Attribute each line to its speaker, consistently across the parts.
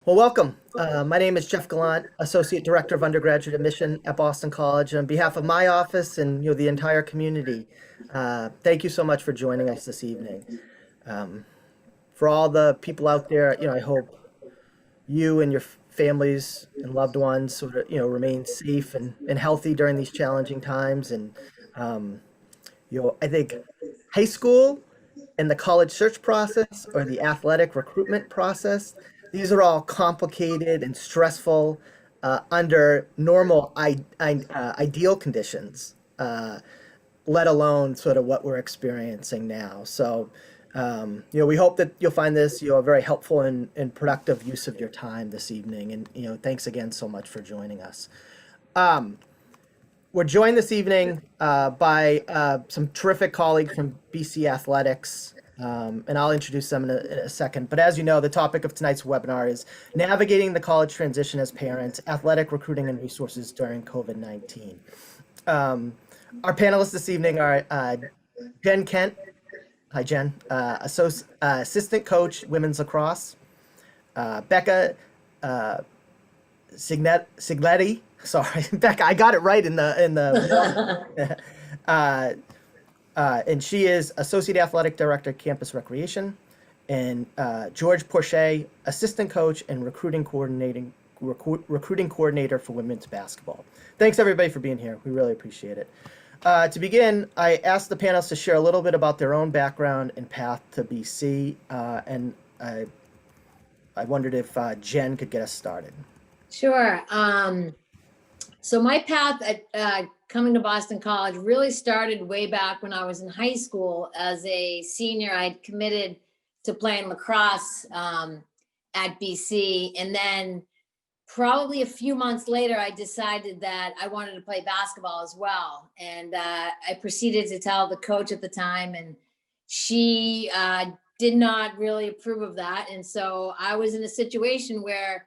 Speaker 1: Well, welcome. My name is Jeff Gallant, Associate Director of Undergraduate Admission at Boston College. On behalf of my office and the entire community, thank you so much for joining us this evening. For all the people out there, I hope you and your families and loved ones sort of remain safe and healthy during these challenging times. And um, I think high school and the college search process or the athletic recruitment process, these are all complicated and stressful under normal ideal conditions, let alone sort of what we're experiencing now. So, we hope that you'll find this, a very helpful and productive use of your time this evening. And, thanks again so much for joining us. We're joined this evening by some terrific colleagues from BC Athletics, and I'll introduce them in a second. But as you know, the topic of tonight's webinar is Navigating the College Transition as Parents, Athletic Recruiting and Resources During COVID-19. Our panelists this evening are Jen Kent. Hi, Jen. Assistant Coach, Women's Lacrosse. Becca Cegledy. Sorry, Becca, I got it right in the and she is Associate Athletic Director, Campus Recreation, and George Porcha, Assistant Coach and Recruiting Coordinator for Women's Basketball. Thanks everybody for being here. We really appreciate it. To begin, I asked the panelists to share a little bit about their own background and path to BC, and I wondered if Jen could get us started.
Speaker 2: Sure. So my path at coming to Boston College really started way back when I was in high school. As a senior, I'd committed to playing lacrosse at BC. And then probably a few months later, I decided that I wanted to play basketball as well. And I proceeded to tell the coach at the time, and she did not really approve of that. And so I was in a situation where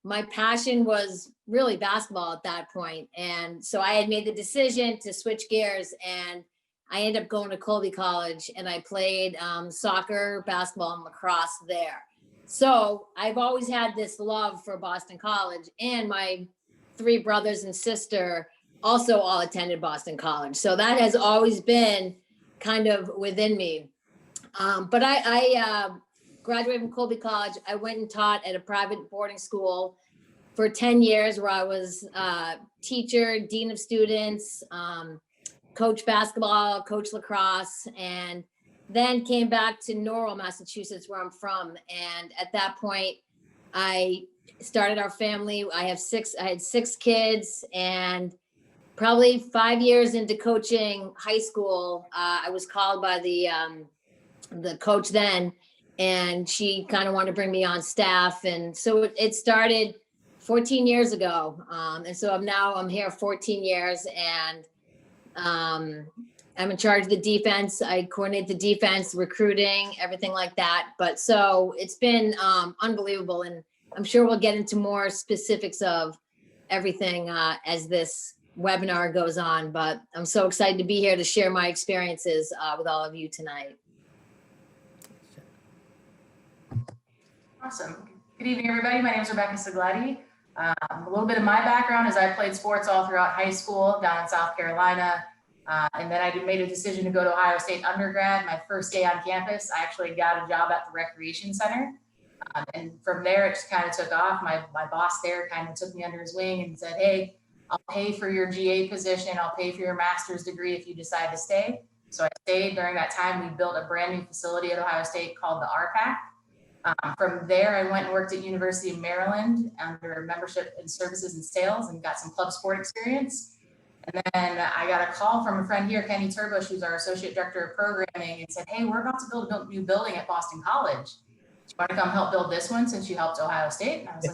Speaker 2: my passion was really basketball at that point. And so I had made the decision to switch gears, and I ended up going to Colby College, and I played soccer, basketball, and lacrosse there. So I've always had this love for Boston College, and my three brothers and sister also all attended Boston College. So that has always been kind of within me. But I graduated from Colby College. I went and taught at a private boarding school for 10 years, where I was teacher, dean of students, coach basketball, coach lacrosse, and then came back to Norwell, Massachusetts, where I'm from. And at that point, I started our family. I had 6 kids, and probably 5 years into coaching high school, I was called by the coach then, and she kind of wanted to bring me on staff. And so it started 14 years ago. And so I'm here 14 years, and I'm in charge of the defense. I coordinate the defense, recruiting, everything like that. But so it's been unbelievable. And I'm sure we'll get into more specifics of everything as this webinar goes on. But I'm so excited to be here to share my experiences with all of you tonight.
Speaker 3: Awesome. Good evening, everybody. My name is Becca Cegledy. A little bit of my background is I played sports all throughout high school down in South Carolina. And then I made a decision to go to Ohio State undergrad. My first day on campus, I actually got a job at the recreation center. And from there, it just kind of took off. My boss there kind of took me under his wing and said, hey, I'll pay for your GA position. I'll pay for your master's degree if you decide to stay. So I stayed. During that time, we built a brand new facility at Ohio State called the RPAC. From there, I went and worked at University of Maryland under membership and services and sales, and got some club sport experience. And then I got a call from a friend here, Kenny Turbush, who's our associate director of programming, and said, hey, we're about to build a new building at Boston College. Do you want to come help build this one since you helped Ohio State? And I was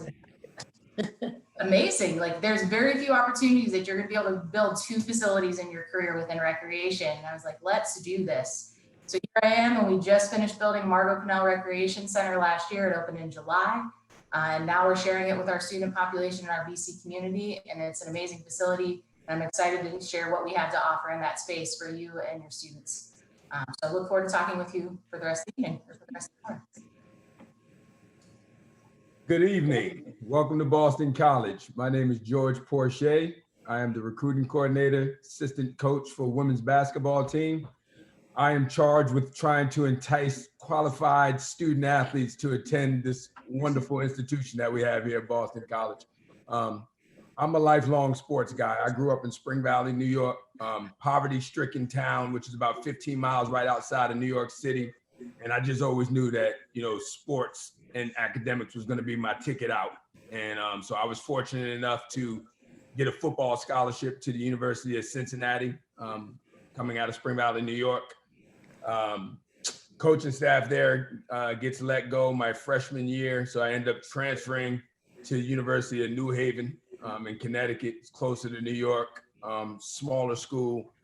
Speaker 3: like, amazing. Like, there's very few opportunities that you're going to be able to build 2 facilities in your career within recreation. And I was like, let's do this. So here I am, and we just finished building Margot Canal Recreation Center last year. It opened in July. And now we're sharing it with our student population in our BC community. And it's an amazing facility. And I'm excited to share what we have to offer in that space for you and your students. So I look forward to talking with you for the rest of the evening or for the rest of the hour.
Speaker 4: Good evening. Welcome to Boston College. My name is George Porcha. I am the recruiting coordinator, assistant coach for women's basketball team. I am charged with trying to entice qualified student athletes to attend this wonderful institution that we have here at Boston College. I'm a lifelong sports guy. I grew up in Spring Valley, New York, poverty-stricken town, which is about 15 miles right outside of New York City. And I just always knew that, sports and academics was going to be my ticket out. And so I was fortunate enough to get a football scholarship to the University of Cincinnati, coming out of Spring Valley, New York. Coaching staff there gets let go my freshman year. So I end up transferring to the University of New Haven in Connecticut. It's closer to New York, smaller school.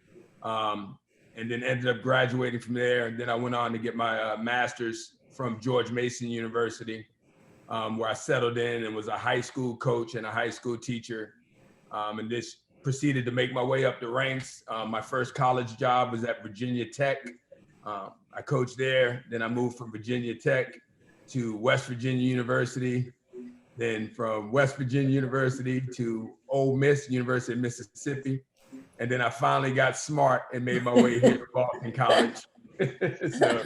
Speaker 4: And then ended up graduating from there. And then I went on to get my master's from George Mason University, where I settled in and was a high school coach and a high school teacher. And this proceeded to make my way up the ranks. My first college job was at Virginia Tech. I coached there. Then I moved from Virginia Tech to West Virginia University. Then from West Virginia University to Ole Miss, University of Mississippi. And then I finally got smart and made my way here to Boston College. So,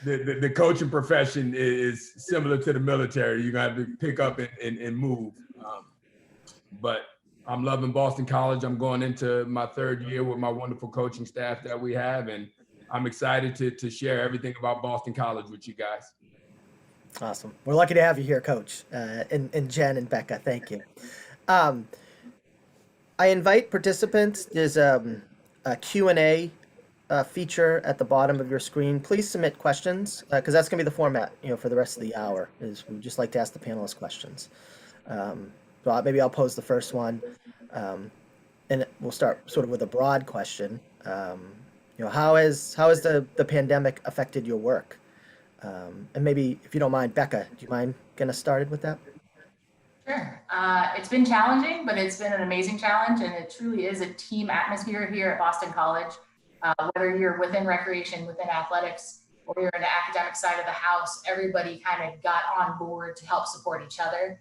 Speaker 4: the coaching profession is similar to the military. You're gonna have to pick up and move. But I'm loving Boston College. I'm going into my third year with my wonderful coaching staff that we have. And I'm excited to share everything about Boston College with you guys.
Speaker 1: Awesome. We're lucky to have you here, Coach, and Jen and Becca. Thank you. I invite participants. There's a Q&A feature at the bottom of your screen. Please submit questions because that's going to be the format, for the rest of the hour. Is we just like to ask the panelists questions. So maybe I'll pose the first one, and we'll start sort of with a broad question. How has the pandemic affected your work? And maybe, if you don't mind, Becca, do you mind getting us started with that?
Speaker 3: Sure. It's been challenging, but it's been an amazing challenge, and it truly is a team atmosphere here at Boston College. Whether you're within recreation, within athletics, or you're in the academic side of the house, everybody kind of got on board to help support each other.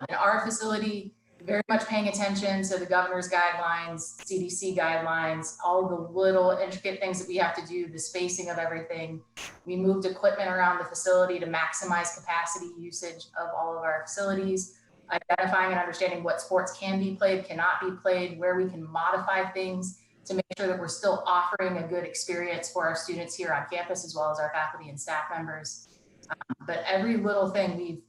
Speaker 3: In our facility, very much paying attention to the governor's guidelines, CDC guidelines, all the little intricate things that we have to do, the spacing of everything. We moved equipment around the facility to maximize capacity usage of all of our facilities, identifying and understanding what sports can be played, cannot be played, where we can modify things to make sure that we're still offering a good experience for our students here on campus, as well as our faculty and staff members. But every little thing, we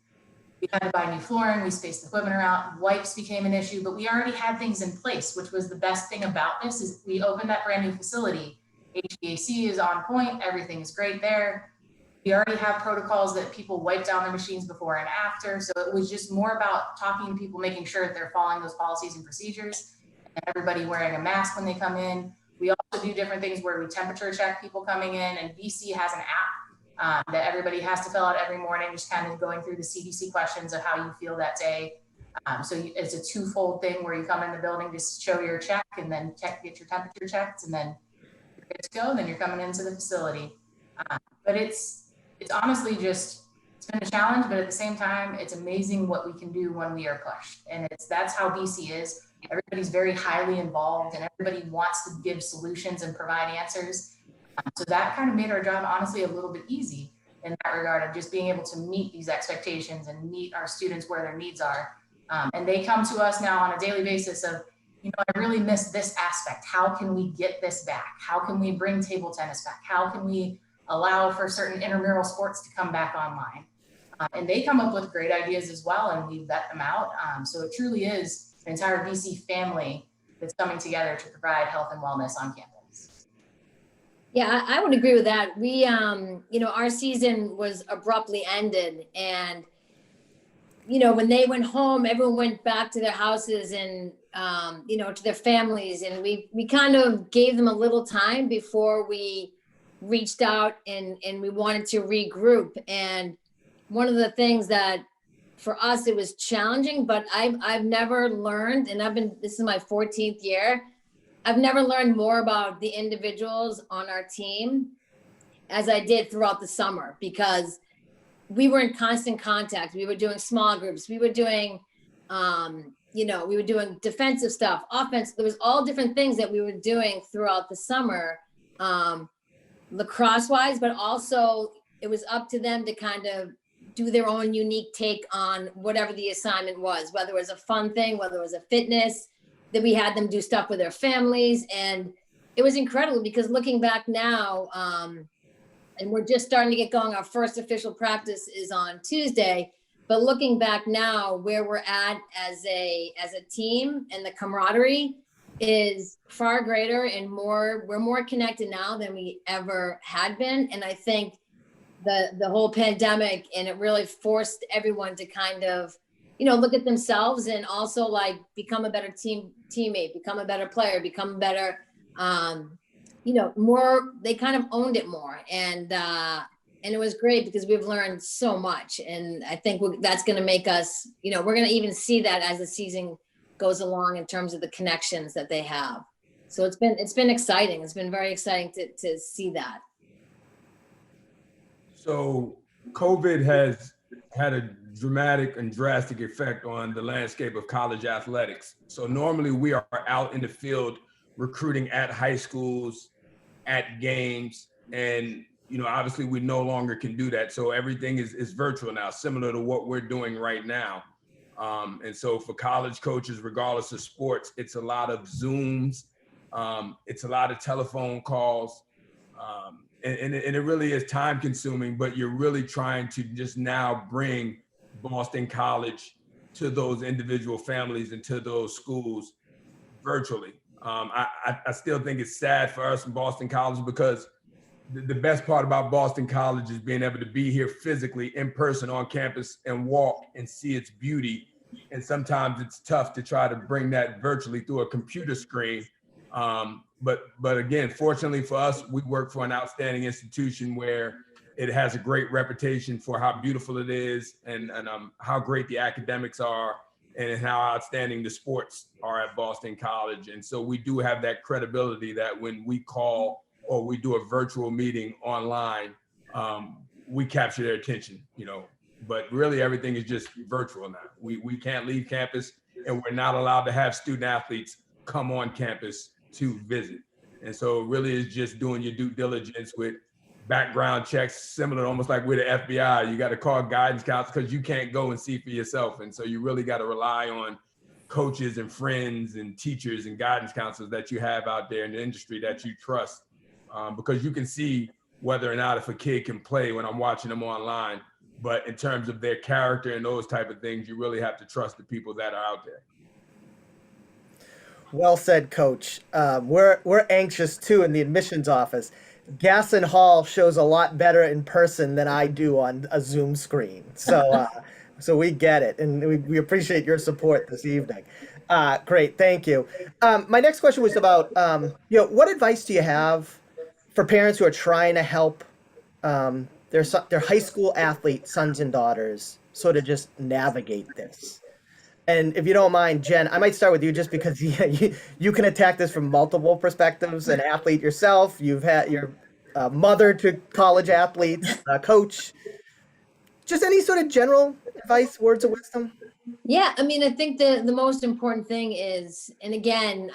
Speaker 3: had to buy new flooring, we spaced the equipment around, wipes became an issue, but we already had things in place, which was the best thing about this is we opened that brand new facility. HVAC is on point, everything is great there. We already have protocols that people wipe down their machines before and after. So it was just more about talking to people, making sure that they're following those policies and procedures, and everybody wearing a mask when they come in. We also do different things where we temperature check people coming in, and BC has an app that everybody has to fill out every morning, just kind of going through the CDC questions of how you feel that day. It's a twofold thing where you come in the building, just show your check and then get your temperature checked, and then you're good to go. Then you're coming into the facility. But it's honestly it's been a challenge, but at the same time, it's amazing what we can do when we are pushed. And that's how BC is. Everybody's very highly involved and everybody wants to give solutions and provide answers. So that kind of made our job honestly a little bit easy in that regard of just being able to meet these expectations and meet our students where their needs are. And they come to us now on a daily basis of, I really miss this aspect. How can we get this back? How can we bring table tennis back? How can we allow for certain intramural sports to come back online? And they come up with great ideas as well, and we vet them out. So it truly is an entire BC family that's coming together to provide health and wellness on campus.
Speaker 2: Yeah, I would agree with that. We, our season was abruptly ended, and, when they went home, everyone went back to their houses and, to their families. And we kind of gave them a little time before we reached out and we wanted to regroup. And one of the things that for us, it was challenging, but I've never learned, and this is my 14th year, I've never learned more about the individuals on our team as I did throughout the summer, because we were in constant contact. We were doing small groups. We were doing, we were doing defensive stuff, offense. There was all different things that we were doing throughout the summer, lacrosse wise, but also it was up to them to kind of do their own unique take on whatever the assignment was, whether it was a fun thing, whether it was a fitness, that we had them do stuff with their families. And it was incredible because looking back now, and we're just starting to get going. Our first official practice is on Tuesday, but looking back now where we're at as a team, and the camaraderie is far greater and we're more connected now than we ever had been. And I think the whole pandemic, and it really forced everyone to kind of, look at themselves and also like become a better teammate, become a better player, become better, more, they kind of owned it more. And it was great because we've learned so much. And I think that's going to make us, we're going to even see that as the season goes along in terms of the connections that they have. So it's been exciting. It's been very exciting to see that.
Speaker 4: So COVID has had a dramatic and drastic effect on the landscape of college athletics. So normally we are out in the field recruiting at high schools, at games, and obviously we no longer can do that. So everything is virtual now, similar to what we're doing right now. And so for college coaches, regardless of sports, it's a lot of Zooms, it's a lot of telephone calls, and it really is time consuming, but you're really trying to just now bring Boston College to those individual families and to those schools virtually. I still think it's sad for us in Boston College because the best part about Boston College is being able to be here physically in person on campus and walk and see its beauty. And sometimes it's tough to try to bring that virtually through a computer screen. But again, fortunately for us, we work for an outstanding institution where it has a great reputation for how beautiful it is and how great the academics are and how outstanding the sports are at Boston College. And so we do have that credibility that when we call or we do a virtual meeting online, we capture their attention, but really everything is just virtual now. We can't leave campus, and we're not allowed to have student athletes come on campus to visit. And so it really is just doing your due diligence with background checks, similar almost like with the FBI. You got to call guidance counselors because you can't go and see for yourself. And so you really got to rely on coaches and friends and teachers and guidance counselors that you have out there in the industry that you trust, because you can see whether or not if a kid can play when I'm watching them online. But in terms of their character and those type of things, you really have to trust the people that are out there.
Speaker 1: Well said, Coach. We're anxious too in the admissions office. Gasson Hall shows a lot better in person than I do on a Zoom screen. So so we get it, and we appreciate your support this evening. Great, thank you. My next question was about what advice do you have for parents who are trying to help their high school athlete sons and daughters sort of just navigate this? And if you don't mind, Jen, I might start with you just because you can attack this from multiple perspectives. An athlete yourself, you've had your mother to college athletes, coach. Just any sort of general advice, words of wisdom?
Speaker 2: Yeah, I mean, I think the most important thing is, and again,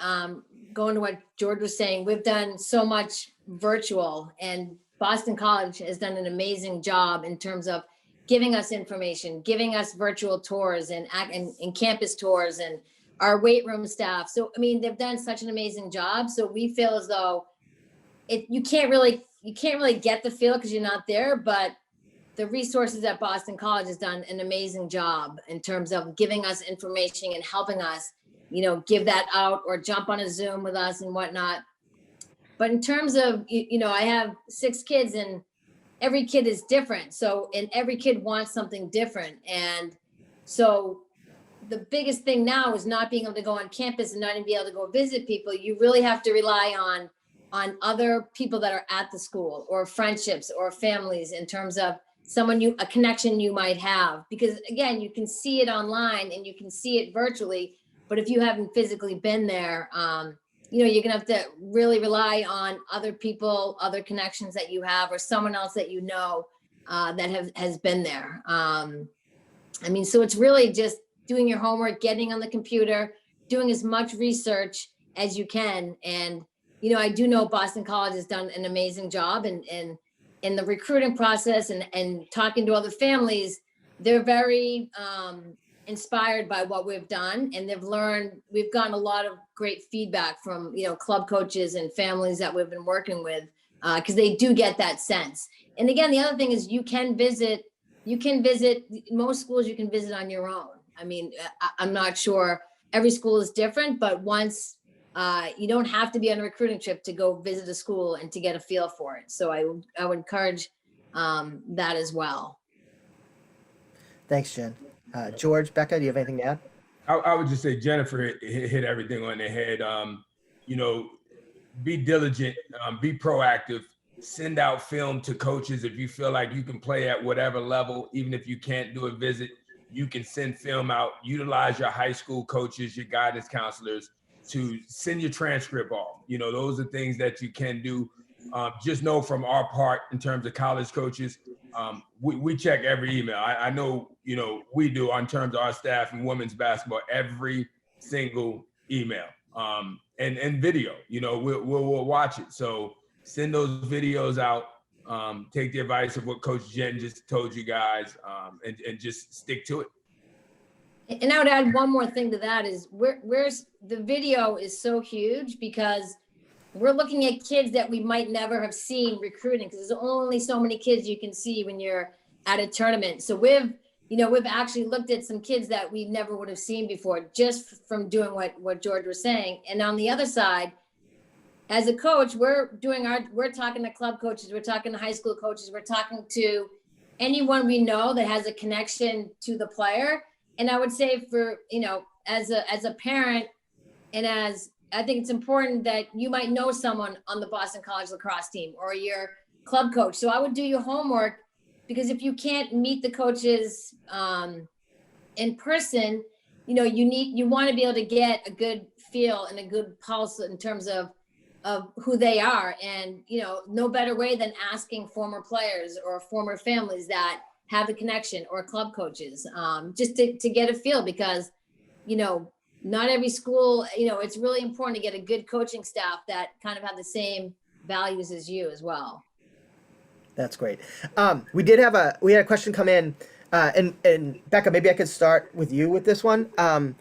Speaker 2: going to what George was saying, we've done so much virtual, and Boston College has done an amazing job in terms of giving us information, giving us virtual tours and campus tours and our weight room staff. So, I mean, they've done such an amazing job. So we feel as though you can't really get the feel because you're not there, but the resources at Boston College has done an amazing job in terms of giving us information and helping us, give that out or jump on a Zoom with us and whatnot. But in terms of, I have 6 kids and every kid is different. So, and every kid wants something different. And so the biggest thing now is not being able to go on campus and not even be able to go visit people. You really have to rely on other people that are at the school or friendships or families in terms of a connection you might have, because again, you can see it online and you can see it virtually, but if you haven't physically been there, you're gonna have to really rely on other people, other connections that you have, or someone else that that has been there. I mean, so it's really just doing your homework, getting on the computer, doing as much research as you can. And, you know, I do know Boston College has done an amazing job in the recruiting process and talking to other families. They're very inspired by what we've done, and we've gotten a lot of great feedback from, you know, club coaches and families that we've been working with, because they do get that sense. And again, the other thing is you can visit most schools, you can visit on your own. I mean, I'm not sure, every school is different, but once you don't have to be on a recruiting trip to go visit a school and to get a feel for it. So I would encourage that as well.
Speaker 1: Thanks, Jen. George, Becca, do you have anything to add?
Speaker 4: I would just say Jennifer hit everything on the head. You know, be diligent, be proactive, send out film to coaches. If you feel like you can play at whatever level, even if you can't do a visit, you can send film out. Utilize your high school coaches, your guidance counselors to send your transcript off. You know, those are things that you can do. Just know from our part, in terms of college coaches, we check every email. I know, you know, we do on terms of our staff and women's basketball, every single email and video, you know, we'll watch it. So send those videos out, take the advice of what Coach Jen just told you guys, and just stick to it.
Speaker 2: And I would add one more thing to that is where's the video is so huge, because we're looking at kids that we might never have seen recruiting, because there's only so many kids you can see when you're at a tournament. So we've actually looked at some kids that we never would have seen before, just from doing what George was saying. And on the other side, as a coach, we're talking to club coaches, we're talking to high school coaches, we're talking to anyone we know that has a connection to the player. And I would say for, you know, as a parent, and as I think it's important that you might know someone on the Boston College lacrosse team or your club coach. So I would do your homework, because if you can't meet the coaches in person, you know, you want to be able to get a good feel and a good pulse in terms of who they are. And, you know, no better way than asking former players or former families that have a connection, or club coaches, just to get a feel, because, you know, not every school, you know, it's really important to get a good coaching staff that kind of have the same values as you as well.
Speaker 1: That's great. We had a question come in, and Becca, maybe I could start with you with this one. A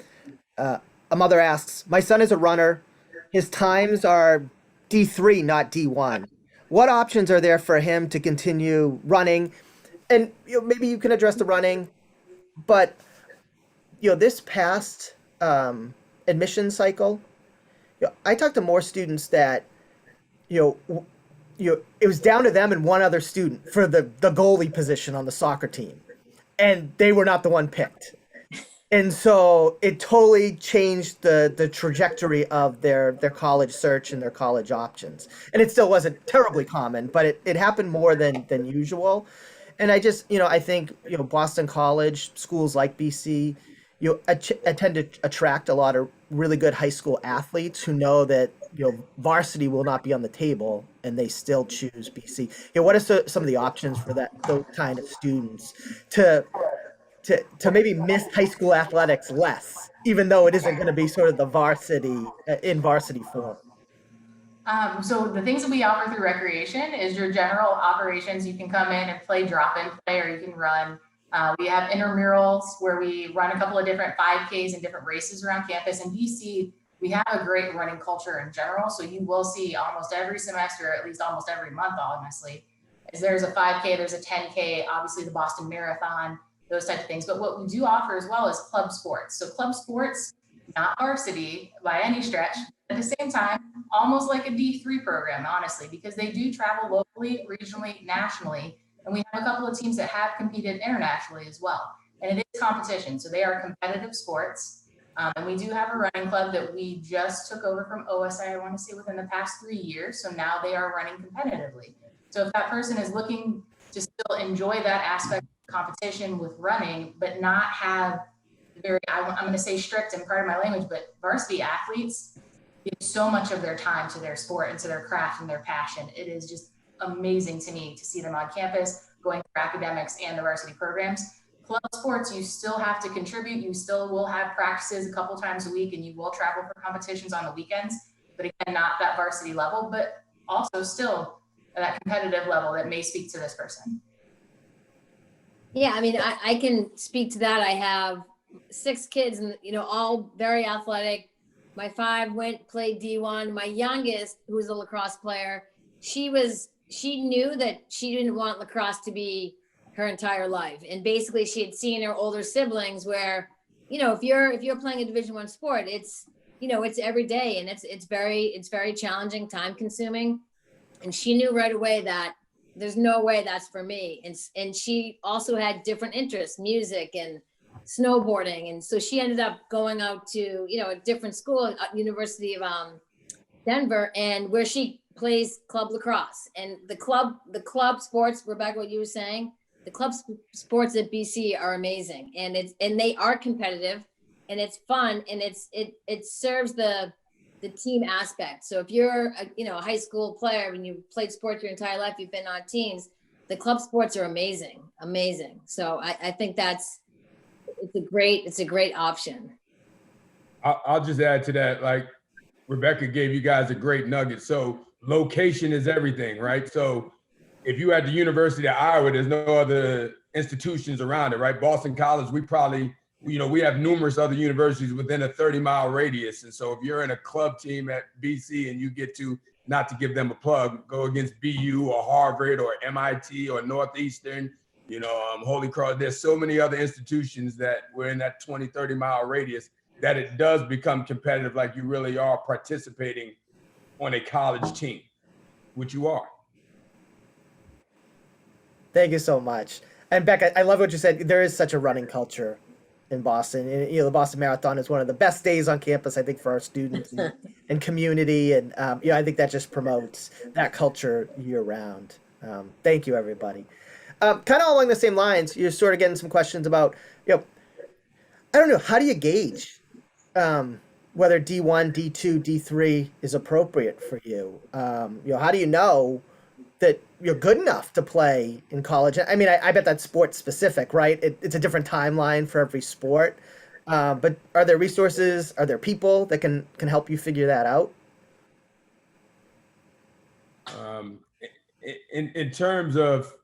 Speaker 1: mother asks, my son is a runner. His times are D3, not D1. What options are there for him to continue running? And, you know, maybe you can address the running, but, you know, this past admission cycle, you know, I talked to more students that, you know, it was down to them and one other student for the goalie position on the soccer team, and they were not the one picked. And so it totally changed the trajectory of their college search and their college options. And it still wasn't terribly common, but it happened more than usual. And I just, you know, I think, you know, Boston College, schools like BC, you know, tend to attract a lot of really good high school athletes who know that, you know, varsity will not be on the table, and they still choose BC. You know, what are some of the options for those kind of students to maybe miss high school athletics less, even though it isn't going to be sort of the varsity in varsity form?
Speaker 3: So the things that we offer through recreation is your general operations. You can come in and play drop-in play, or you can run. We have intramurals where we run a couple of different 5Ks and different races around campus. In BC, we have a great running culture in general. So you will see almost every semester, at least almost every month, honestly, is there's a 5K, there's a 10K, obviously the Boston Marathon, those types of things. But what we do offer as well is club sports. So club sports, not varsity by any stretch, at the same time, almost like a D3 program, honestly, because they do travel locally, regionally, nationally. And we have a couple of teams that have competed internationally as well. And it is competition. So they are competitive sports. And we do have a running club that we just took over from OSI, I want to say within the past 3 years. So now they are running competitively. So if that person is looking to still enjoy that aspect of competition with running, but not have very, I'm going to say strict and part of my language, but varsity athletes give so much of their time to their sport and to their craft and their passion. It is just amazing to me to see them on campus going through academics and the varsity programs. Club sports, you still have to contribute. You still will have practices a couple times a week, and you will travel for competitions on the weekends, but again, not that varsity level, but also still at that competitive level that may speak to this person.
Speaker 2: Yeah, I mean, I can speak to that. I have 6 kids and, all very athletic. My 5 played D1. My youngest, who was a lacrosse player, she knew that she didn't want lacrosse to be her entire life. And basically she had seen her older siblings where, if you're playing a Division I sport, it's every day, and it's very challenging, time consuming. And she knew right away that there's no way that's for me. And she also had different interests, music and snowboarding. And so she ended up going out to, a different school at University of Denver, and where she plays club lacrosse. And the club sports, Rebecca, what you were saying, the club sports at BC are amazing. And they are competitive, and it's fun, and it serves the team aspect. So if you're a high school player and you played sports your entire life, you've been on teams, the club sports are amazing. So I think it's a great option.
Speaker 4: I'll just add to that, like Rebecca gave you guys a great nugget. So location is everything, right? So if you at the University of Iowa, there's no other institutions around it, right? Boston College, we have numerous other universities within a 30-mile radius. And so if you're in a club team at BC and you get to, not to give them a plug, go against BU or Harvard or MIT or Northeastern, Holy Cross, there's so many other institutions that we're in that 20, 30-mile radius that it does become competitive, like you really are participating on a college team, which you are.
Speaker 1: Thank you so much. And Becca, I love what you said. There is such a running culture in Boston. And, the Boston Marathon is one of the best days on campus, I think, for our students and community. And, I think that just promotes that culture year round. Thank you, everybody. Kind of along the same lines, you're sort of getting some questions about, I don't know, how do you gauge whether D1, D2, D3 is appropriate for you? How do you know that you're good enough to play in college? I mean, I bet that's sport specific, right? It's a different timeline for every sport. But are there resources? Are there people that can help you figure that out?
Speaker 4: In terms of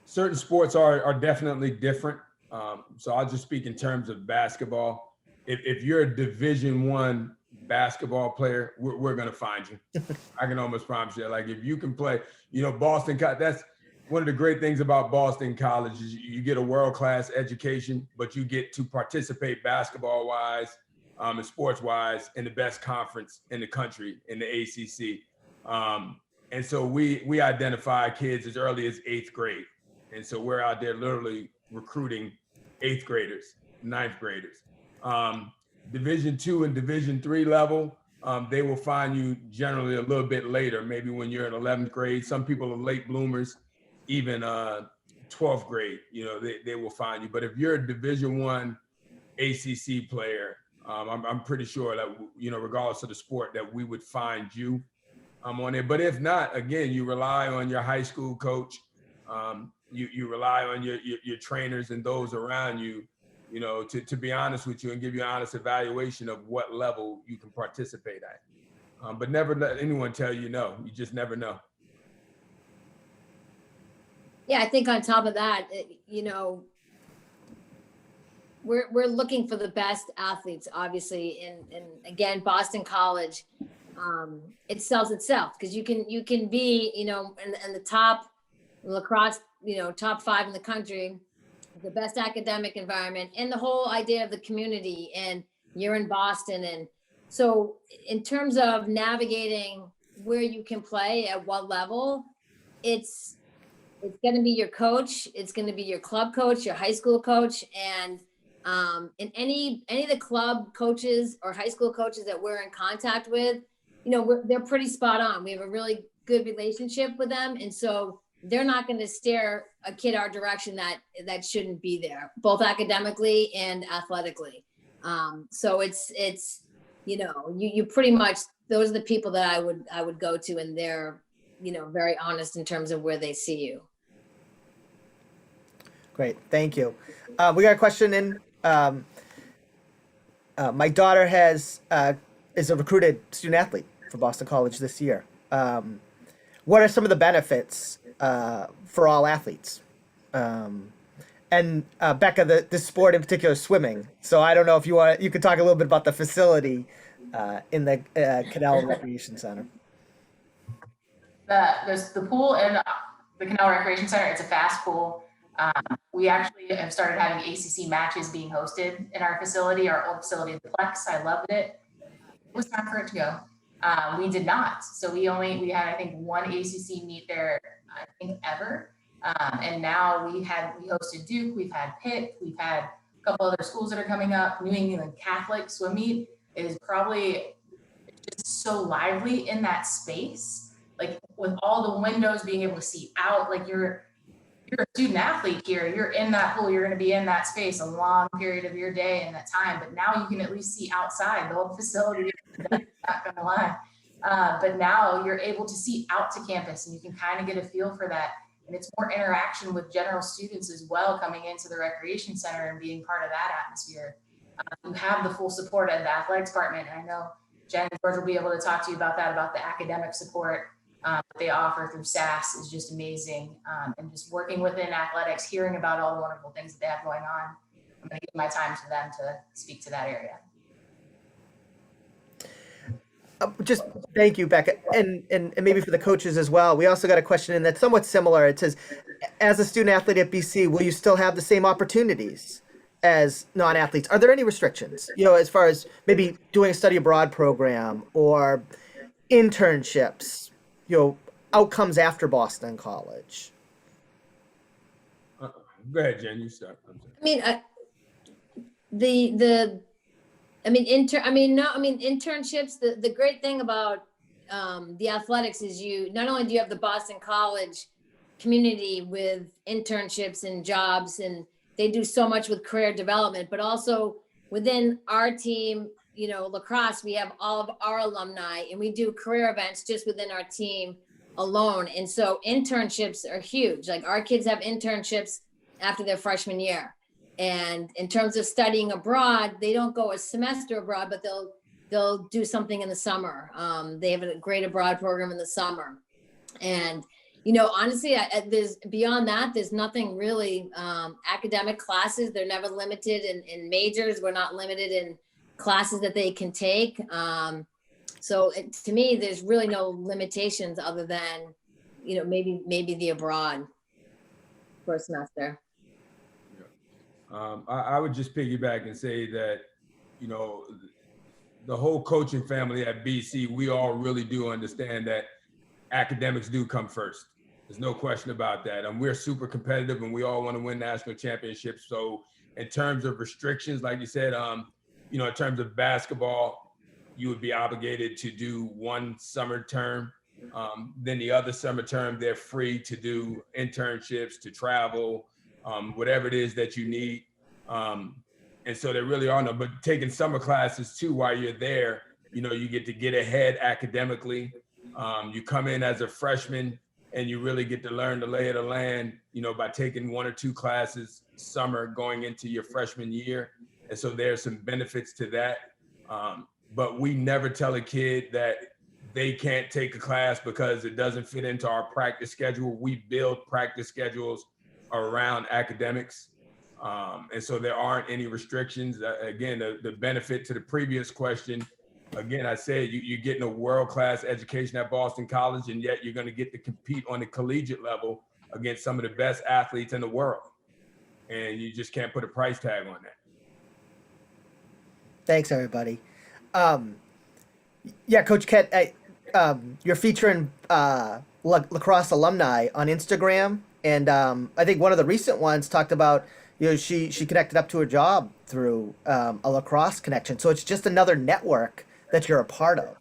Speaker 4: certain sports are definitely different. So I'll just speak in terms of basketball. If you're a Division I basketball player, we're going to find you. I can almost promise you. Like if you can play, Boston, that's one of the great things about Boston College is you get a world-class education, but you get to participate basketball-wise and sports-wise in the best conference in the country, in the ACC. And so we identify kids as early as 8th grade. And so we're out there literally recruiting 8th graders, 9th graders. Division II and Division III level, they will find you generally a little bit later, maybe when you're in 11th grade. Some people are late bloomers, even 12th grade, they will find you. But if you're a Division I ACC player, I'm pretty sure that, regardless of the sport, that we would find you on it. But if not, again, you rely on your high school coach. You rely on your trainers and those around you, to be honest with you and give you an honest evaluation of what level you can participate at. But never let anyone tell you no. You just never know.
Speaker 2: Yeah, I think on top of that, we're looking for the best athletes, obviously, and again, Boston College, it sells itself because you can be, in the top lacrosse, top 5 in the country, the best academic environment, and the whole idea of the community, and you're in Boston. And so in terms of navigating where you can play at what level, it's going to be your coach, it's going to be your club coach, your high school coach, and any of the club coaches or high school coaches that we're in contact with, they're pretty spot on. We have a really good relationship with them, and so they're not going to steer a kid our direction that shouldn't be there, both academically and athletically. So it's you pretty much, those are the people that I would go to, and they're very honest in terms of where they see you.
Speaker 1: Great, thank you. We got a question in. My daughter is a recruited student athlete for Boston College this year. What are some of the benefits for all athletes? And Becca, the sport in particular, swimming. So I don't know if you could talk a little bit about the facility in the Canal Recreation Center.
Speaker 3: The pool in the Canal Recreation Center, it's a fast pool. We actually have started having ACC matches being hosted in our facility, our old facility, the Plex. I loved it. It was time for it to go. We did not. So we had, I think, one ACC meet there, I think, ever. And now we hosted Duke, we've had Pitt, we've had a couple other schools that are coming up. New England Catholic swim meet is probably just so lively in that space. Like with all the windows, being able to see out, like you're a student athlete here, you're in that pool, you're going to be in that space a long period of your day and that time. But now you can at least see outside the old facility. Not gonna lie. But now you're able to see out to campus and you can kind of get a feel for that. And it's more interaction with general students as well, coming into the recreation center and being part of that atmosphere. You have the full support of the athletics department. And I know Jen and George will be able to talk to you about that, about the academic support that they offer through SAS is just amazing. And just working within athletics, hearing about all the wonderful things that they have going on. I'm going to give my time to them to speak to that area.
Speaker 1: Just thank you, Becca, and maybe for the coaches as well. We also got a question in that's somewhat similar. It says, as a student athlete at BC, will you still have the same opportunities as non-athletes? Are there any restrictions, as far as maybe doing a study abroad program or internships, outcomes after Boston College?
Speaker 4: Go ahead, Jen, you start.
Speaker 2: Internships, the great thing about the athletics is not only do you have the Boston College community with internships and jobs, and they do so much with career development, but also within our team, lacrosse, we have all of our alumni and we do career events just within our team alone. And so internships are huge. Like our kids have internships after their freshman year. And in terms of studying abroad, they don't go a semester abroad, but they'll do something in the summer. They have a great abroad program in the summer. And, honestly, there's beyond that, there's nothing really. Academic classes, they're never limited in majors. We're not limited in classes that they can take. So to me, there's really no limitations other than, maybe the abroad for a semester.
Speaker 4: I would just piggyback and say that, the whole coaching family at BC, we all really do understand that academics do come first. There's no question about that. We're super competitive and we all want to win national championships. So in terms of restrictions, like you said, in terms of basketball, you would be obligated to do one summer term. Then the other summer term, they're free to do internships, to travel, whatever it is that you need. And so there really are no, but taking summer classes too, while you're there, you get to get ahead academically. You come in as a freshman and you really get to learn the lay of the land, by taking one or two classes summer going into your freshman year. And so there's some benefits to that. But we never tell a kid that they can't take a class because it doesn't fit into our practice schedule. We build practice schedules around academics. And so there aren't any restrictions. Again, the benefit to the previous question, again, I said you're getting a world-class education at Boston College, and yet you're going to get to compete on the collegiate level against some of the best athletes in the world. And you just can't put a price tag on that.
Speaker 1: Thanks, everybody. Yeah, Coach Kett, you're featuring lacrosse alumni on Instagram. And I think one of the recent ones talked about, she connected up to a job through a lacrosse connection. So it's just another network that you're a part of.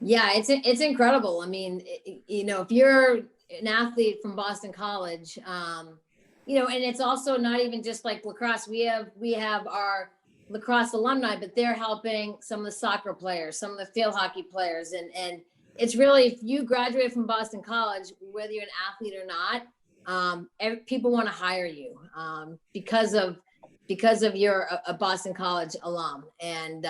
Speaker 2: Yeah, it's incredible. If you're an athlete from Boston College, and it's also not even just like lacrosse. We have our lacrosse alumni, but they're helping some of the soccer players, some of the field hockey players. And it's really, if you graduate from Boston College, whether you're an athlete or not, people want to hire you because of you're a Boston College alum, and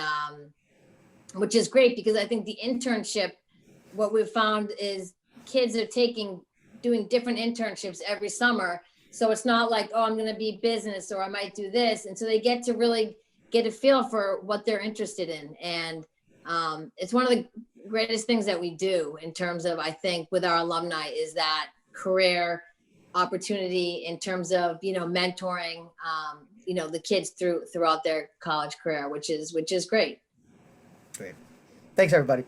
Speaker 2: which is great, because I think the internship, what we've found is kids are doing different internships every summer. So it's not like, oh, I'm going to be business or I might do this. And so they get to really get a feel for what they're interested in. And it's one of the greatest things that we do in terms of, I think, with our alumni, is that career opportunity in terms of, mentoring, the kids throughout their college career, which is great.
Speaker 1: Great. Thanks, everybody.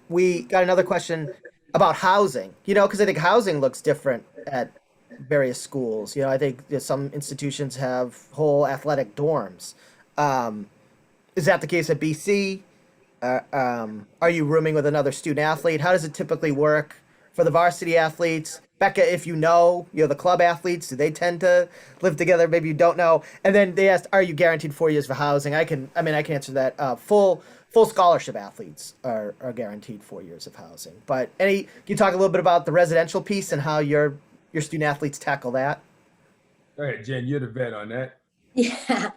Speaker 1: We got another question about housing, because I think housing looks different at various schools. I think some institutions have whole athletic dorms. Is that the case at BC? Are you rooming with another student athlete? How does it typically work for the varsity athletes? Becca, if you know, the club athletes, do they tend to live together? Maybe you don't know. And then they asked, are you guaranteed 4 years for housing? I can answer that. Full scholarship athletes are guaranteed 4 years of housing. But can you talk a little bit about the residential piece and how your student athletes tackle that?
Speaker 4: Go ahead, Jen, you're the vet on that.
Speaker 2: Yeah.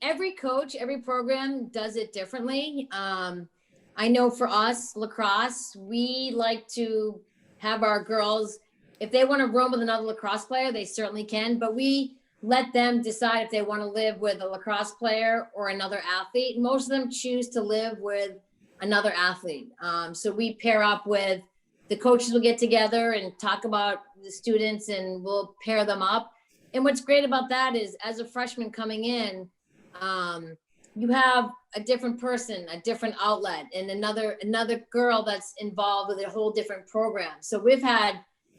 Speaker 2: Every coach, every program does it differently. I know for us, lacrosse, we like to have our girls, if they want to room with another lacrosse player, they certainly can, but we let them decide if they want to live with a lacrosse player or another athlete. Most of them choose to live with another athlete. So we pair up with the coaches, will get together and talk about the students, and we'll pair them up. And what's great about that is, as a freshman coming in, you have a different person, a different outlet, and another girl that's involved with a whole different program. So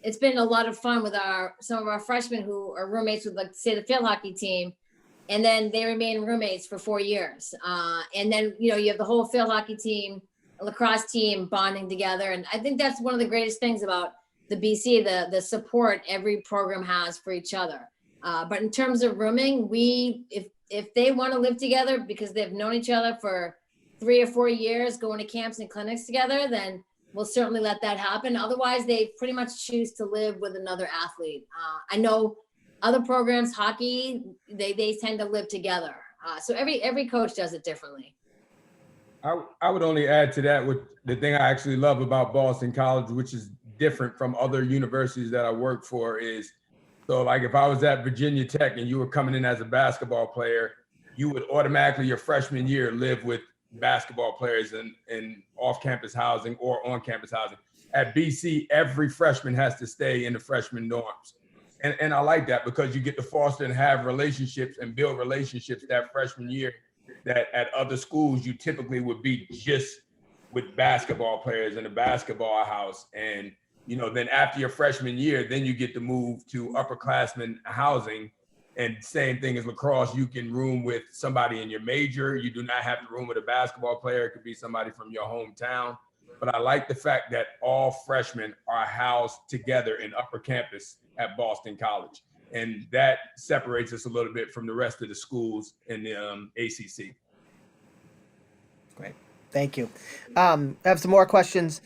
Speaker 2: it's been a lot of fun with some of our freshmen who are roommates with, like, say, the field hockey team, and then they remain roommates for 4 years. And then, you have the whole field hockey team, lacrosse team bonding together. And I think that's one of the greatest things about the BC, the support every program has for each other. But in terms of rooming, if they want to live together because they've known each other for 3 or 4 years, going to camps and clinics together, then we'll certainly let that happen. Otherwise, they pretty much choose to live with another athlete. I know other programs, hockey, they tend to live together. So every coach does it differently.
Speaker 4: I would only add to that with the thing I actually love about Boston College, which is different from other universities that I work for, is, so like if I was at Virginia Tech and you were coming in as a basketball player, you would automatically your freshman year live with basketball players in off-campus housing or on-campus housing. At BC, every freshman has to stay in the freshman dorms. And I like that, because you get to foster and have relationships and build relationships that freshman year that at other schools you typically would be just with basketball players in a basketball house. And then after your freshman year, then you get to move to upperclassmen housing. And same thing as lacrosse, you can room with somebody in your major. You do not have to room with a basketball player. It could be somebody from your hometown. But I like the fact that all freshmen are housed together in upper campus at Boston College. And that separates us a little bit from the rest of the schools in the ACC.
Speaker 1: Great. Thank you. I have some more questions.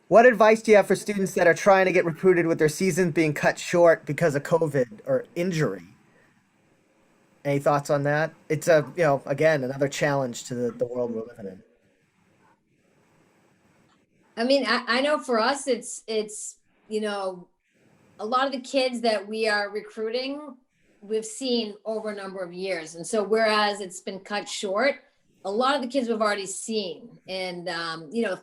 Speaker 1: What advice do you have for students that are trying to get recruited with their season being cut short because of COVID or injury? Any thoughts on that? It's again, another challenge to the world we're living in.
Speaker 2: I know for us, it's a lot of the kids that we are recruiting, we've seen over a number of years. And so whereas it's been cut short, a lot of the kids we've already seen and,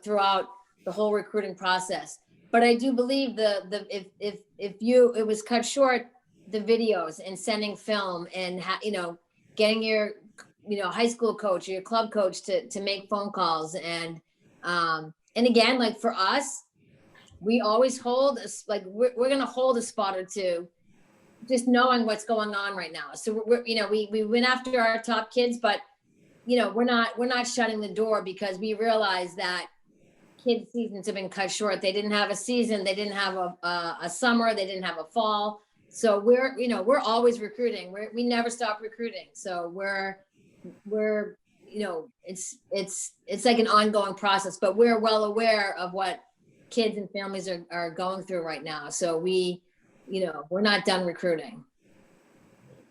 Speaker 2: throughout the whole recruiting process. But I do believe if it was cut short, the videos and sending film and, getting your, high school coach or your club coach to make phone calls. And again, like for us, we always hold, we're going to hold a spot or two, just knowing what's going on right now. So we went after our top kids, but we're not shutting the door, because we realize that kids' seasons have been cut short. They didn't have a season. They didn't have a summer. They didn't have a fall. So we're always recruiting. We never stop recruiting. So we're it's like an ongoing process, but we're well aware of what kids and families are going through right now. So we're not done recruiting.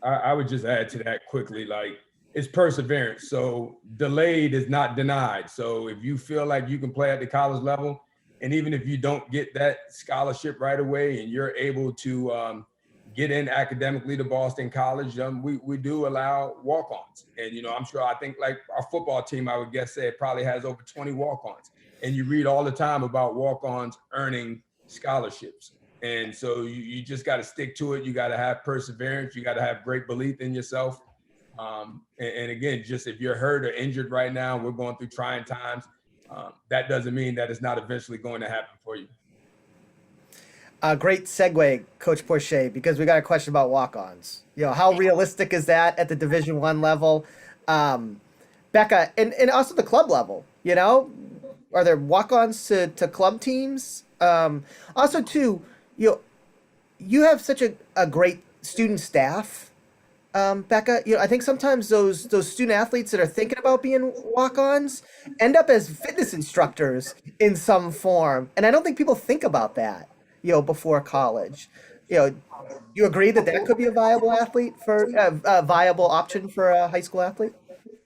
Speaker 4: I would just add to that quickly, like it's perseverance. So delayed is not denied. So if you feel like you can play at the college level, and even if you don't get that scholarship right away and you're able to get in academically to Boston College, we do allow walk-ons. And, I think like our football team, I would guess say it probably has over 20 walk-ons. And you read all the time about walk-ons earning scholarships. And so you just got to stick to it. You got to have perseverance. You got to have great belief in yourself. And again, just if you're hurt or injured right now, we're going through trying times. That doesn't mean that it's not eventually going to happen for you.
Speaker 1: Great segue, Coach Porcha, because we got a question about walk-ons. How realistic is that at the Division I level? Becca, and also the club level, are there walk-ons to club teams? Also, too, you have such a great student staff, Becca. I think sometimes those student athletes that are thinking about being walk-ons end up as fitness instructors in some form, and I don't think people think about that, before college. You agree that could be a viable viable option for a high school athlete?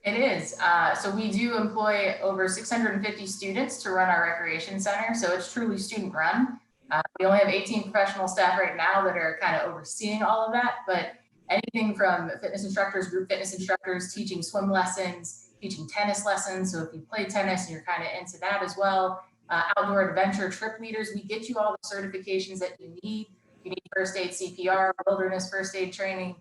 Speaker 3: It is. So we do employ over 650 students to run our recreation center. So it's truly student run. We only have 18 professional staff right now that are kind of overseeing all of that, but anything from fitness instructors, group fitness instructors, teaching swim lessons, teaching tennis lessons. So if you play tennis and you're kind of into that as well, outdoor adventure trip leaders, we get you all the certifications that you need. You need first aid CPR, wilderness first aid training.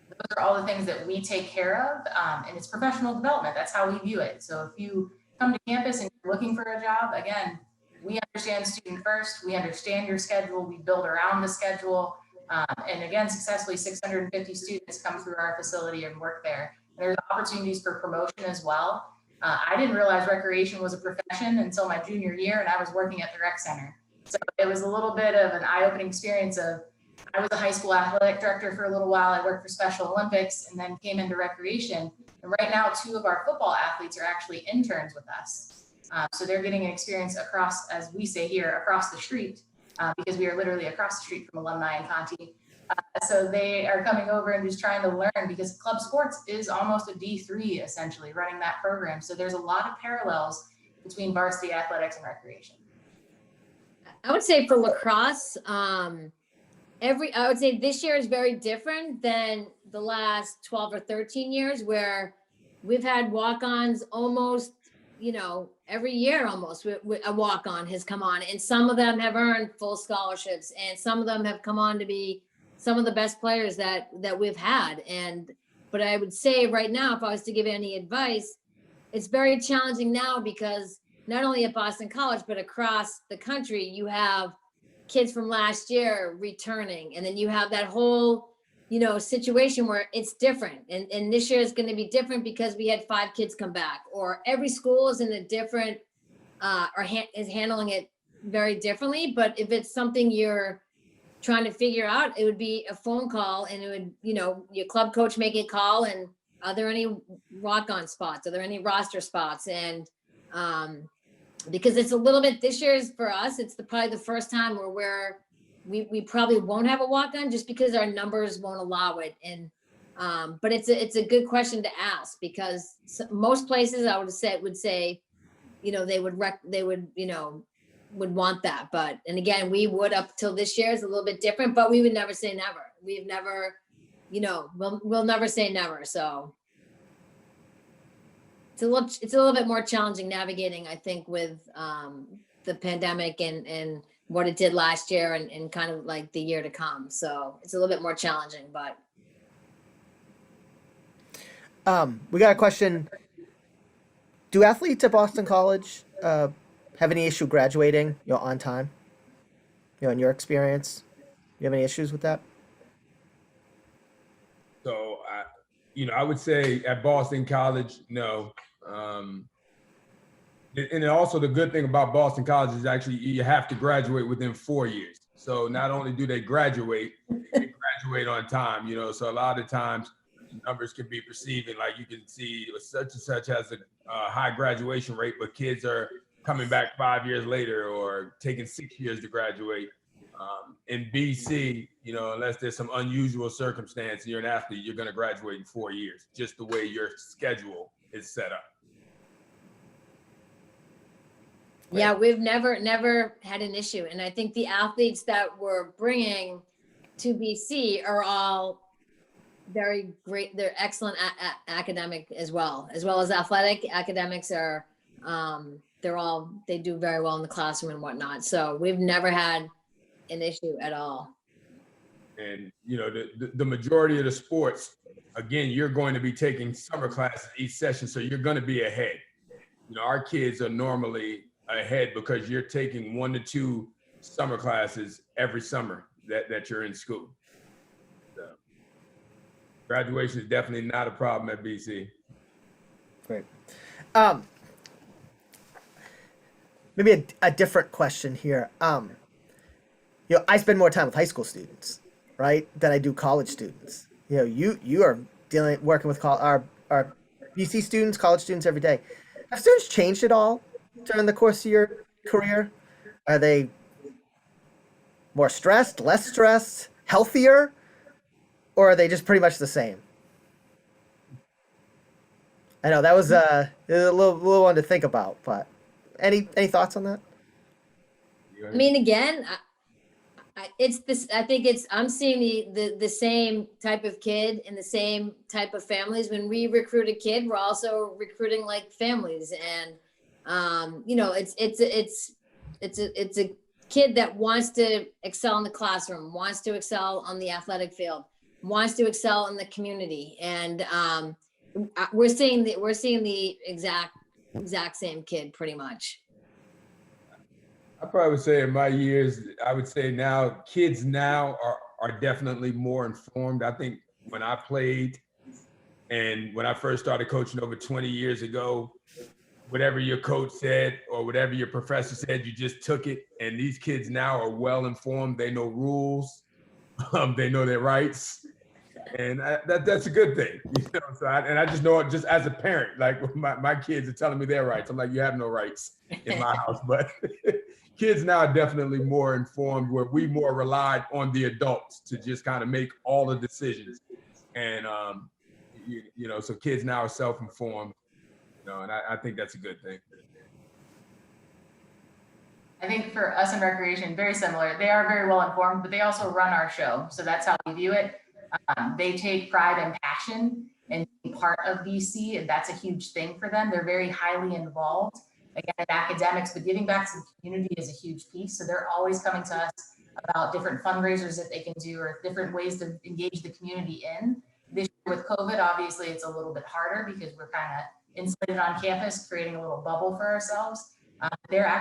Speaker 3: Those are all the things that we take care of, and it's professional development. That's how we view it. So if you come to campus and you're looking for a job, again, we understand student first. We understand your schedule. We build around the schedule. And again, successfully 650 students come through our facility and work there. And there's opportunities for promotion as well. I didn't realize recreation was a profession until my junior year, and I was working at the rec center. So it was a little bit of an eye-opening experience of, I was a high school athletic director for a little while. I worked for Special Olympics and then came into recreation. And right now, 2 of our football athletes are actually interns with us. So they're getting an experience across, as we say here, across the street, because we are literally across the street from alumni in Conti. So they are coming over and just trying to learn, because club sports is almost a D3 essentially running that program. So there's a lot of parallels between varsity athletics and recreation.
Speaker 2: I would say for lacrosse, I would say this year is very different than the last 12 or 13 years, where we've had walk-ons almost, every year almost a walk-on has come on, and some of them have earned full scholarships, and some of them have come on to be some of the best players that we've had. But I would say right now, if I was to give any advice, it's very challenging now, because not only at Boston College, but across the country, you have kids from last year returning, and then you have that whole situation where it's different, and this year is going to be different because we had 5 kids come back, or every school is in a different is handling it very differently. But if it's something you're trying to figure out, it would be a phone call, and it would, your club coach making a call, and are there any walk-on spots, are there any roster spots? And because it's a little bit, this year's for us, it's probably the first time where we probably won't have a walk-on, just because our numbers won't allow it. And but it's a good question to ask, because most places I would say they would want that. But, and again, we would, up till this year is a little bit different, but we would never say never. We've never, we'll never say never. So it's a little bit more challenging navigating, I think, with the pandemic and what it did last year and kind of like the year to come. So it's a little bit more challenging, but.
Speaker 1: We got a question. Do athletes at Boston College have any issue graduating, on time? In your experience, you have any issues with that?
Speaker 4: So, I would say at Boston College, no. And also the good thing about Boston College is actually you have to graduate within 4 years. So not only do they graduate, they graduate on time, so a lot of times numbers can be perceiving, like you can see such and such has a high graduation rate, but kids are coming back 5 years later or taking 6 years to graduate. In BC, you know, unless there's some unusual circumstance, you're an athlete, you're going to graduate in 4 years, just the way your schedule is set up.
Speaker 2: Yeah, we've never had an issue. And I think the athletes that we're bringing to BC are all very great. They're excellent academic as well as athletic. Academics are, they do very well in the classroom and whatnot. So we've never had an issue at all.
Speaker 4: And, you know, the majority of the sports, again, you're going to be taking summer classes each session. So you're going to be ahead. You know, our kids are normally ahead because you're taking 1 to 2 summer classes every summer that you're in school. So graduation is definitely not a problem at BC.
Speaker 1: Great. Maybe a different question here. You know, I spend more time with high school students, right, than I do college students. You know, you are working with our BC students, college students every day. Have students changed at all during the course of your career? Are they more stressed, less stressed, healthier, or are they just pretty much the same? I know that was a little one to think about, but any thoughts on that?
Speaker 2: I mean, again, it's this. I think I'm seeing the same type of kid and the same type of families. When we recruit a kid, we're also recruiting like families, and you know, it's a kid that wants to excel in the classroom, wants to excel on the athletic field, wants to excel in the community, and we're seeing the exact same kid pretty much.
Speaker 4: I probably would say in my years, I would say now kids now are definitely more informed. I think when I played and when I first started coaching over 20 years ago, whatever your coach said or whatever your professor said, you just took it. And these kids now are well informed. They know rules. They know their rights. And that's a good thing. You know? So I just know it just as a parent, like my kids are telling me their rights. I'm like, you have no rights in my house. But kids now are definitely more informed, where we more relied on the adults to just kind of make all the decisions. And, you know, so kids now are self-informed, you know, and I think that's a good thing.
Speaker 3: I think for us in recreation, very similar. They are very well informed, but they also run our show. So that's how we view it. They take pride and passion in being part of BC, and that's a huge thing for them. They're very highly involved, again, in academics, but giving back to the community is a huge piece. So they're always coming to us about different fundraisers that they can do or different ways to engage the community in. This year with COVID, obviously, it's a little bit harder because we're kind of insulated on campus, creating a little bubble for ourselves. They're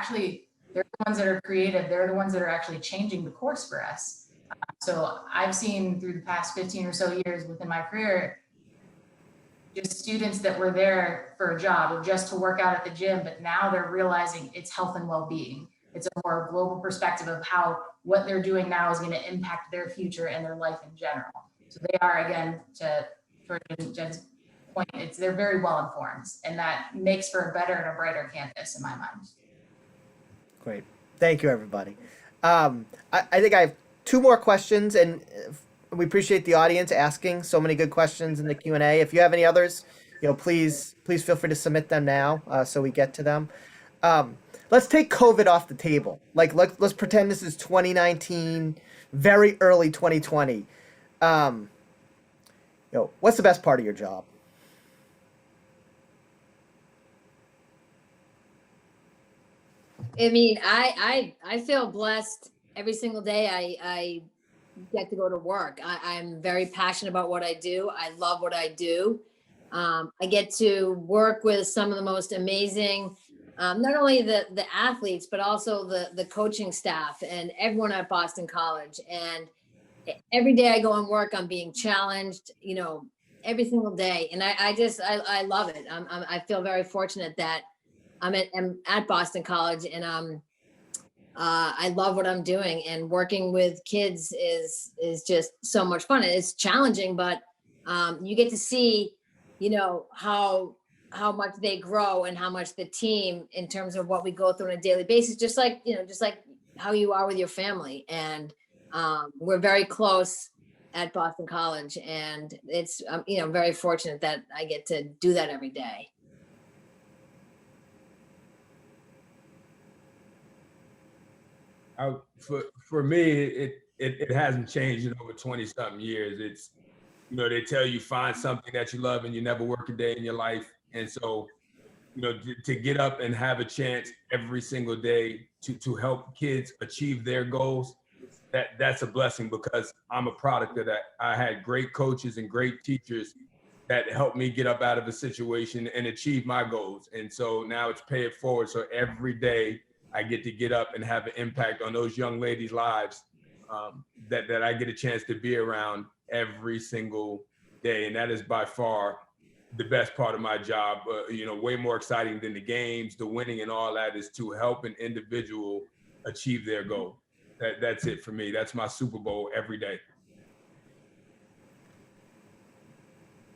Speaker 3: the ones that are creative. They're the ones that are actually changing the course for us. So I've seen through the past 15 or so years within my career, just students that were there for a job or just to work out at the gym, but now they're realizing it's health and well-being. It's a more global perspective of how what they're doing now is going to impact their future and their life in general. So they are, again, to Jen's point, they're very well informed, and that makes for a better and a brighter campus in my mind.
Speaker 1: Great. Thank you, everybody. I think I have 2 more questions, and we appreciate the audience asking so many good questions in the Q&A. If you have any others, you know, please feel free to submit them now so we get to them. Let's take COVID off the table. Like, let's pretend this is 2019, very early 2020. You know, what's the best part of your job?
Speaker 2: I mean, I feel blessed every single day. I get to go to work. I'm very passionate about what I do. I love what I do. I get to work with some of the most amazing, not only the athletes, but also the coaching staff and everyone at Boston College. And every day I go and work, I'm being challenged, you know, every single day. And I love it. I feel very fortunate that I'm at Boston College, and I love what I'm doing, and working with kids is just so much fun. It's challenging, but you get to see, you know, how how much they grow and how much the team, in terms of what we go through on a daily basis, just like, just like how you are with your family. And we're very close at Boston College, and it's, very fortunate that I get to do that every day.
Speaker 4: For me, it hasn't changed in over 20 something years. It's, they tell you find something that you love and you never work a day in your life. And so, to get up and have a chance every single day to help kids achieve their goals, that's a blessing, because I'm a product of that. I had great coaches and great teachers that helped me get up out of a situation and achieve my goals. And so now it's pay it forward. So every day I get up and have an impact on those young ladies' lives, that I get a chance to be around every single day. And that is by far the best part of my job. Way more exciting than the games, the winning and all that, is to help an individual achieve their goal. That's it for me. That's my Super Bowl every day.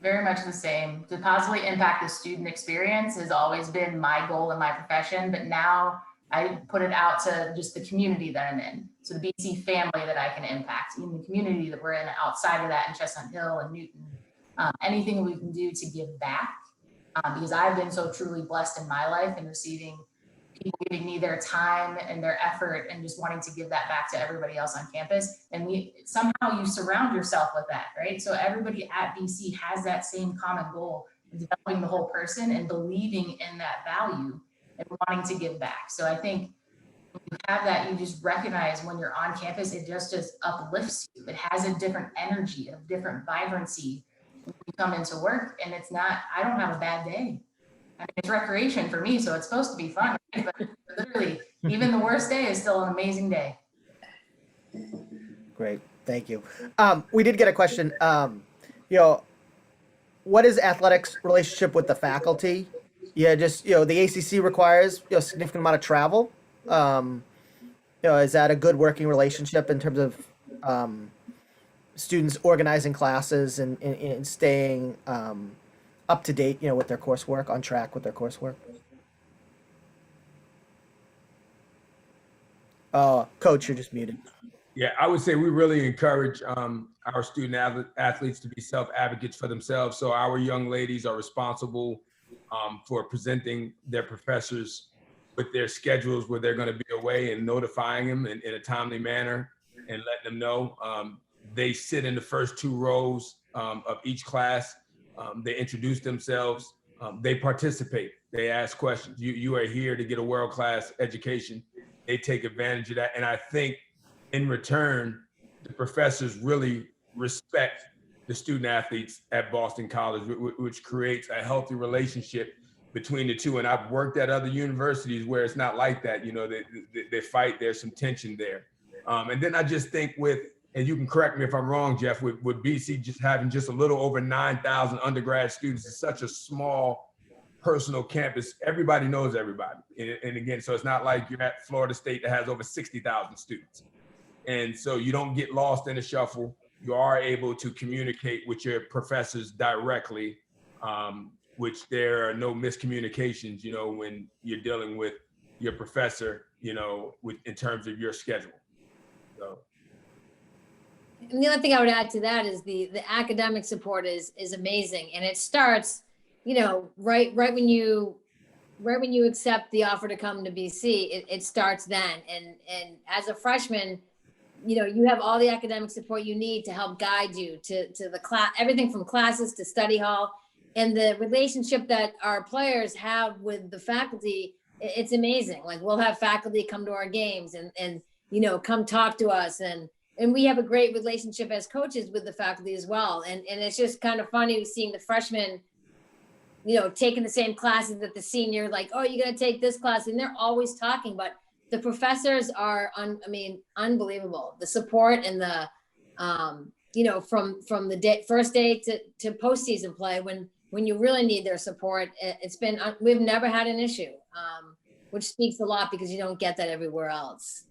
Speaker 3: Very much the same. To positively impact the student experience has always been my goal in my profession, but now I put it out to just the community that I'm in. So the BC family that I can impact, even the community that we're in outside of that in Chestnut Hill and Newton. Anything we can do to give back, because I've been so truly blessed in my life and receiving people giving me their time and their effort and just wanting to give that back to everybody else on campus. And somehow you surround yourself with that, right? So everybody at BC has that same common goal of developing the whole person and believing in that value and wanting to give back. So I think when you have that, you just recognize when you're on campus, it just uplifts you. It has a different energy, a different vibrancy when you come into work. And I don't have a bad day. I mean, it's recreation for me, so it's supposed to be fun, right? But literally, even the worst day is still an amazing day.
Speaker 1: Great, thank you. We did get a question. What is athletics' relationship with the faculty? Yeah, just the ACC requires a significant amount of travel. Is that a good working relationship in terms of students organizing classes and staying up to date, with their coursework, on track with their coursework? Coach, you're just muted.
Speaker 4: Yeah, I would say we really encourage our student athletes to be self-advocates for themselves. So our young ladies are responsible for presenting their professors with their schedules where they're going to be away and notifying them in a timely manner and letting them know. They sit in the first two rows of each class. They introduce themselves. They participate. They ask questions. You are here to get a world-class education. They take advantage of that. And I think in return, the professors really respect the student athletes at Boston College, which creates a healthy relationship between the two. And I've worked at other universities where it's not like that. They fight, there's some tension there. And then I just think and you can correct me if I'm wrong, Jeff, with BC just having just a little over 9,000 undergrad students, it's such a small personal campus. Everybody knows everybody. And again, so it's not like you're at Florida State that has over 60,000 students. And so you don't get lost in the shuffle. You are able to communicate with your professors directly, which there are no miscommunications, when you're dealing with your professor, in terms of your schedule. So.
Speaker 2: And the other thing I would add to that is the academic support is amazing, and it starts, right when you accept the offer to come to BC, it starts then. And as a freshman, you have all the academic support you need to help guide you to the class, everything from classes to study hall, and the relationship that our players have with the faculty. It's amazing. Like, we'll have faculty come to our games and come talk to us, and we have a great relationship as coaches with the faculty as well. And it's just kind of funny seeing the freshmen, taking the same classes that the senior, like, oh, you're going to take this class. And they're always talking, but the professors are, unbelievable. The support and the, from the first day to postseason play, when you really need their support, we've never had an issue, which speaks a lot because you don't get that everywhere else.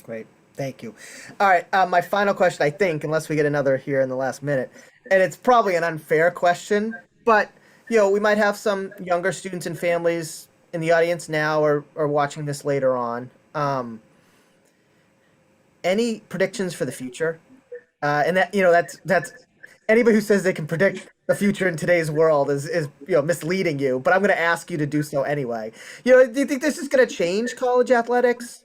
Speaker 1: Great. Thank you. All right. My final question, I think, unless we get another here in the last minute, and it's probably an unfair question, but we might have some younger students and families in the audience now or watching this later on. Any predictions for the future? And that, that's anybody who says they can predict the future in today's world is misleading you. But I'm going to ask you to do so anyway. Do you think this is going to change college athletics,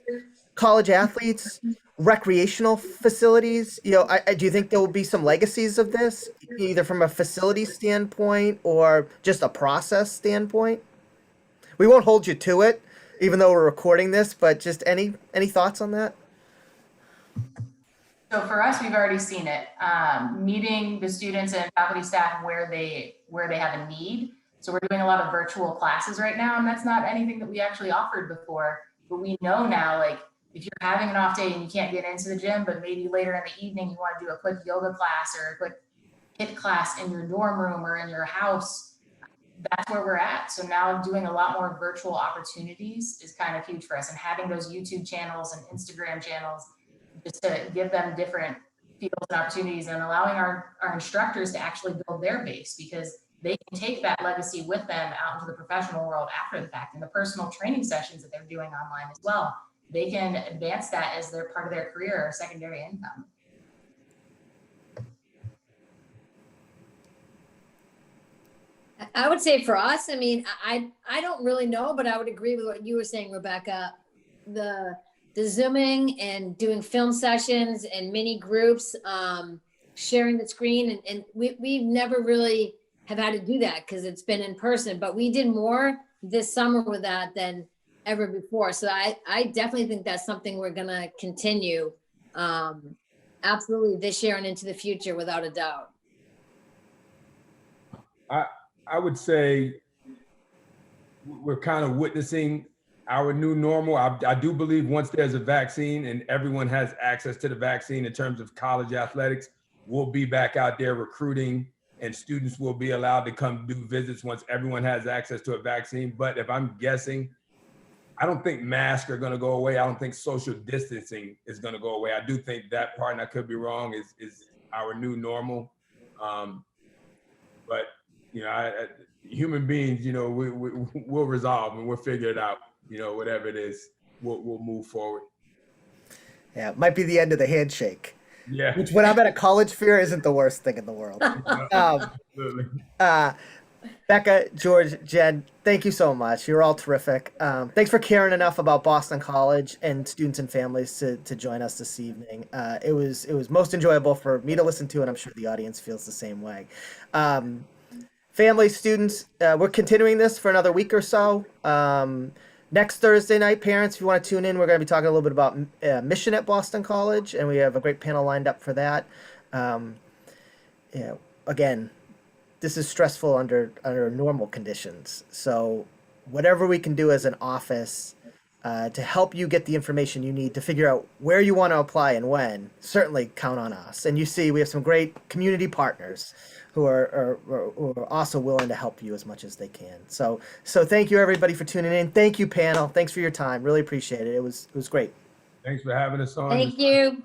Speaker 1: college athletes, recreational facilities? Do you think there will be some legacies of this, either from a facility standpoint or just a process standpoint? We won't hold you to it, even though we're recording this. But just any thoughts on that?
Speaker 3: So for us, we've already seen it, meeting the students and faculty staff where they have a need. So we're doing a lot of virtual classes right now, and that's not anything that we actually offered before. But we know now, like, if you're having an off day and you can't get into the gym, but maybe later in the evening you want to do a quick yoga class or a quick HIIT class in your dorm room or in your house, that's where we're at. So now doing a lot more virtual opportunities is kind of huge for us, and having those YouTube channels and Instagram channels just to give them different fields and opportunities, and allowing our instructors to actually build their base, because they can take that legacy with them out into the professional world after the fact. And the personal training sessions that they're doing online as well, they can advance that as their part of their career or secondary income.
Speaker 2: I would say for us, I mean, I don't really know, but I would agree with what you were saying, Rebecca. The Zooming and doing film sessions and mini groups, sharing the screen. And we've never really have had to do that because it's been in person, but we did more this summer with that than ever before. So I definitely think that's something we're going to continue absolutely this year and into the future, without a doubt.
Speaker 4: I would say we're kind of witnessing our new normal. I do believe once there's a vaccine and everyone has access to the vaccine in terms of college athletics, we'll be back out there recruiting, and students will be allowed to come do visits once everyone has access to a vaccine. But if I'm guessing, I don't think masks are going to go away. I don't think social distancing is going to go away. I do think that part, and I could be wrong, is our new normal. But human beings, we'll resolve and we'll figure it out. Whatever it is, we'll move forward.
Speaker 1: Yeah, it might be the end of the handshake.
Speaker 4: Yeah.
Speaker 1: Which, when I'm at a college fair, isn't the worst thing in the world.
Speaker 4: Absolutely.
Speaker 1: Becca, George, Jen, thank you so much. You're all terrific. Thanks for caring enough about Boston College and students and families to join us this evening. It was most enjoyable for me to listen to, and I'm sure the audience feels the same way. Family, students, we're continuing this for another week or so. Next Thursday night, parents, if you want to tune in, we're going to be talking a little bit about mission at Boston College, and we have a great panel lined up for that. Again, this is stressful under normal conditions. So whatever we can do as an office to help you get the information you need to figure out where you want to apply and when, certainly count on us. And you see, we have some great community partners who are also willing to help you as much as they can. So thank you, everybody, for tuning in. Thank you, panel. Thanks for your time. Really appreciate it. It was great.
Speaker 4: Thanks for having us on.
Speaker 2: Thank you.